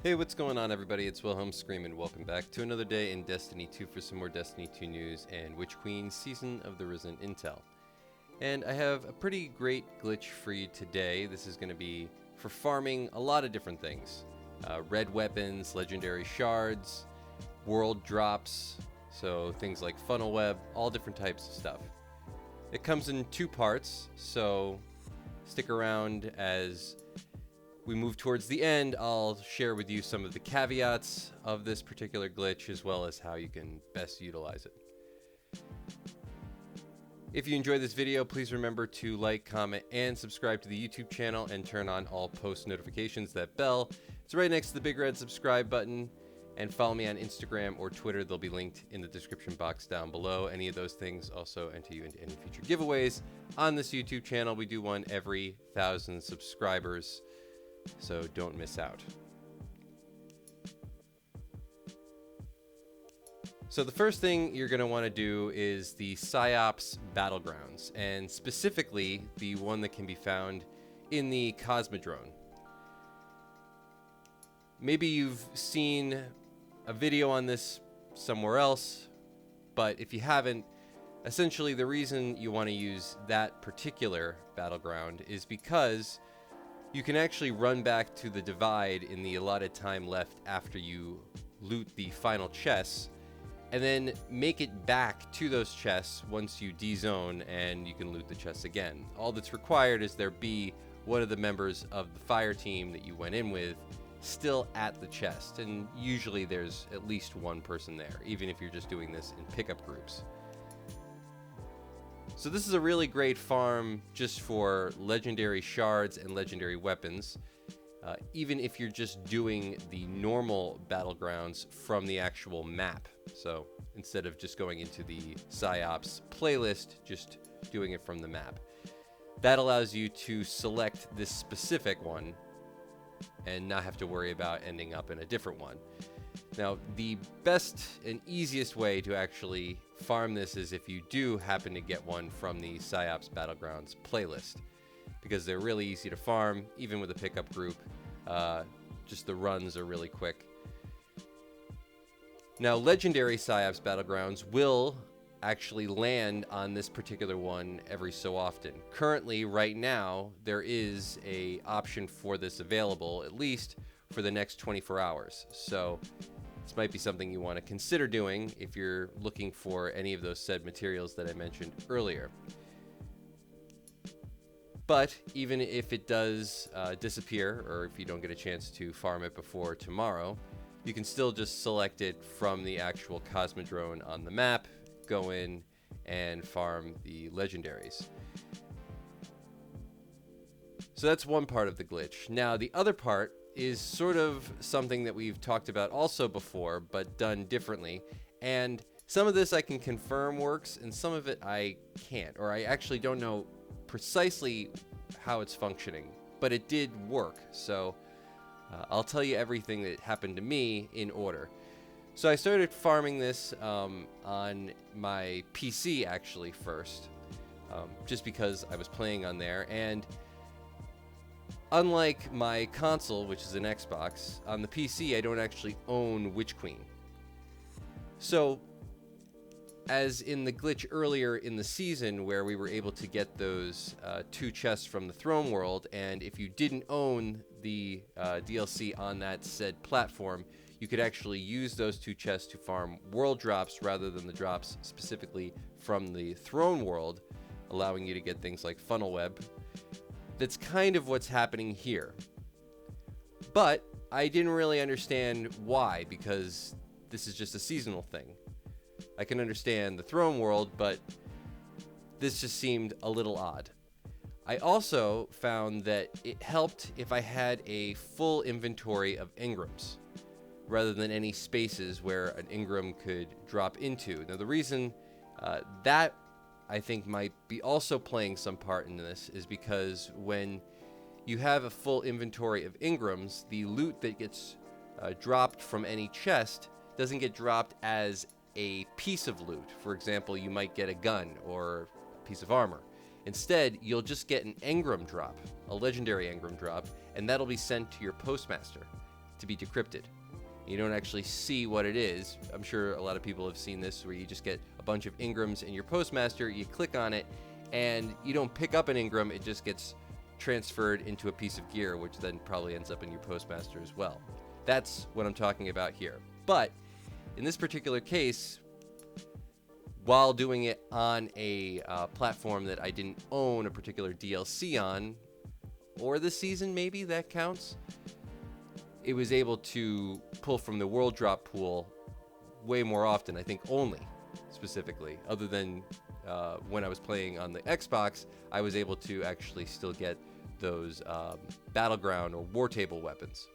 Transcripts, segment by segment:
Hey, what's going on, everybody? It's Wilhelm Scream, and welcome back to another day in Destiny 2 for some more Destiny 2 news and Witch Queen Season of the Risen intel. And I have a pretty great glitch for you today. This is going to be for farming a lot of different things. Red weapons, legendary shards, world drops, so things like funnel web, all different types of stuff. It comes in two parts, so stick around as we move towards the end. I'll share with you some of the caveats of this particular glitch as well as how you can best utilize it. If you enjoyed this video, please remember to like, comment, and subscribe to the YouTube channel and turn on all post notifications. That bell is right next to the big red subscribe button. And follow me on Instagram or Twitter. They'll be linked in the description box down below. Any of those things also enter you into any future giveaways on this YouTube channel. We do one every 1,000 subscribers, so don't miss out. So the first thing you're going to want to do is the PsyOps Battlegrounds, and specifically the one that can be found in the Cosmodrome. Maybe you've seen a video on this somewhere else, but if you haven't, essentially the reason you want to use that particular battleground is because you can actually run back to the divide in the allotted time left after you loot the final chests, and then make it back to those chests once you de-zone and you can loot the chests again. All that's required is there be one of the members of the fire team that you went in with still at the chest, and usually there's at least one person there, even if you're just doing this in pickup groups. So this is a really great farm just for legendary shards and legendary weapons, even if you're just doing the normal battlegrounds from the actual map. So instead of just going into the PsyOps playlist, just doing it from the map. That allows you to select this specific one and not have to worry about ending up in a different one. Now, the best and easiest way to actually farm this is if you do happen to get one from the PsyOps Battlegrounds playlist, because they're really easy to farm, even with a pickup group. Just the runs are really quick. Now, legendary PsyOps Battlegrounds will actually land on this particular one every so often. Currently, right now, there is a option for this available, at least for the next 24 hours. So this might be something you want to consider doing if you're looking for any of those said materials that I mentioned earlier. But even if it does disappear, or if you don't get a chance to farm it before tomorrow, you can still just select it from the actual Cosmodrome on the map, go in and farm the legendaries. So that's one part of the glitch. Now the other part is sort of something that we've talked about also before, but done differently. And some of this I can confirm works, and some of it I can't, or I actually don't know precisely how it's functioning, but it did work. So I'll tell you everything that happened to me in order. So I started farming this on my PC actually first, just because I was playing on there. And unlike my console, which is an Xbox, on the PC I don't actually own Witch Queen. So as in the glitch earlier in the season where we were able to get those two chests from the throne world, and if you didn't own the DLC on that said platform, you could actually use those two chests to farm world drops rather than the drops specifically from the throne world, allowing you to get things like funnel web. That's kind of what's happening here. But I didn't really understand why, because this is just a seasonal thing. I can understand the throne world, but this just seemed a little odd. I also found that it helped if I had a full inventory of engrams, rather than any spaces where an engram could drop into. Now the reason that I think might be also playing some part in this is because when you have a full inventory of engrams, the loot that gets dropped from any chest doesn't get dropped as a piece of loot. For example, you might get a gun or a piece of armor. Instead, you'll just get an engram drop, a legendary engram drop, and that'll be sent to your postmaster. to be decrypted. You don't actually see what it is. I'm sure a lot of people have seen this where you just get a bunch of engrams in your postmaster, you click on it, and you don't pick up an engram, it just gets transferred into a piece of gear, which then probably ends up in your postmaster as well. That's what I'm talking about here. But in this particular case, while doing it on a platform that I didn't own a particular DLC on, or the season maybe, that counts, it was able to pull from the world drop pool way more often, I think only, specifically. Other than when I was playing on the Xbox, I was able to actually still get those Battleground or War Table weapons.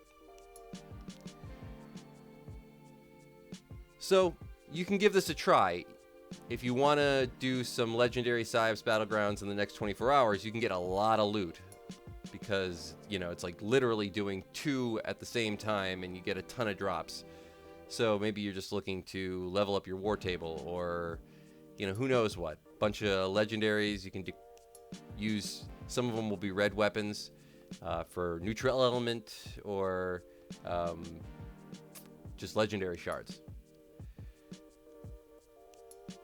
So you can give this a try. If you want to do some legendary Psyops Battlegrounds in the next 24 hours, you can get a lot of loot. Because, you know, it's like literally doing 2 at the same time and you get a ton of drops. So maybe you're just looking to level up your war table, or, you know, who knows what. Bunch of legendaries you can use. Some of them will be red weapons for neutral element, or just legendary shards.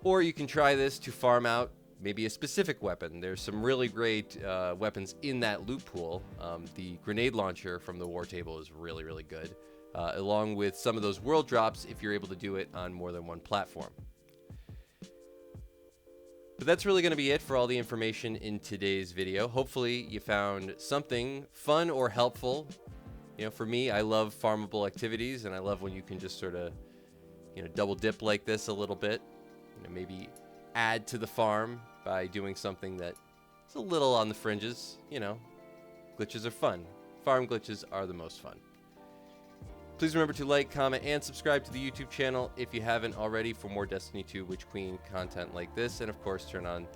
Or you can try this to farm out maybe a specific weapon. There's some really great weapons in that loot pool. The grenade launcher from the war table is really, really good, along with some of those world drops if you're able to do it on more than one platform. But that's really going to be it for all the information in today's video. Hopefully you found something fun or helpful. You know, for me, I love farmable activities, and I love when you can just sort of, you know, double dip like this a little bit. You know, maybe add to the farm by doing something that is a little on the fringes. You know, glitches are fun. Farm glitches are the most fun. Please remember to like, comment, and subscribe to the YouTube channel if you haven't already for more Destiny 2 Witch Queen content like this. And of course, turn on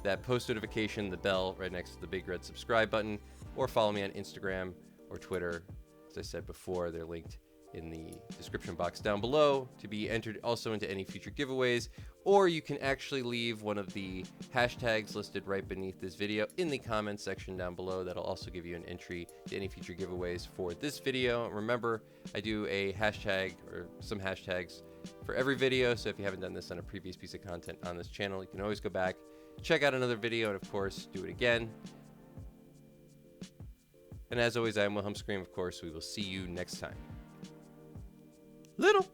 that post notification, the bell right next to the big red subscribe button, or follow me on Instagram or Twitter. As I said before, they're linked in the description box down below to be entered also into any future giveaways, or you can actually leave one of the hashtags listed right beneath this video in the comments section down below. That'll also give you an entry to any future giveaways for this video. Remember, I do a hashtag or some hashtags for every video, so if you haven't done this on a previous piece of content on this channel, you can always go back, check out another video, and of course do it again. And as always, I am Wilhelm Scream. Of course, we will see you next time. Little.